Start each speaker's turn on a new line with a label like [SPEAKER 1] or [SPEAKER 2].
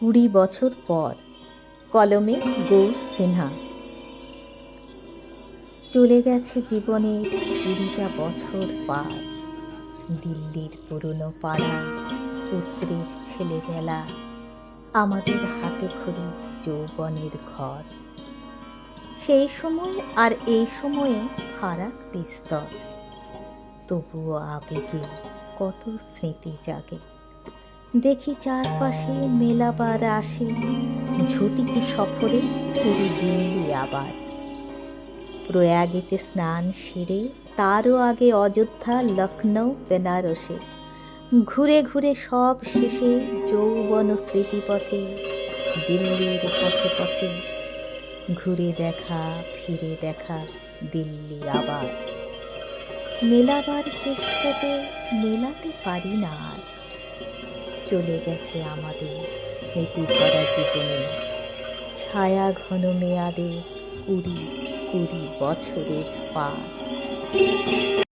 [SPEAKER 1] 20 বছর পর। কলমে গৌর সিনহা। চলে গেছে জীবনের 20টা বছর পার। দিল্লির পুরনো পাড়া, পুত্রের ছেলেবেলা, আমাদের হাতে খড়ি যৌবনের ঘর। সেই সময় আর এই সময়ে ফারাক বিস্তর, তবুও আবেগে কত স্মৃতি জাগে। দেখি চারপাশে মেলাবার আসে, ঝটিকি সফরে ফিরে দিল্লি আবার। প্রয়াগেতে স্নান সেরে তারও আগে অযোধ্যা, লখনৌ, বেনারসে ঘুরে ঘুরে সব শেষে যৌবন স্মৃতিপথে দিল্লির পথে পথে ঘুরে দেখা ফিরে দেখা দিল্লি আবার। মেলাবার চেষ্টাতে মেলাতে পারি না আর, চলে গেছে আমাদের স্মৃতি ভরা জীবনে ছায়া ঘন মেয়াদে 20 বছরের পার।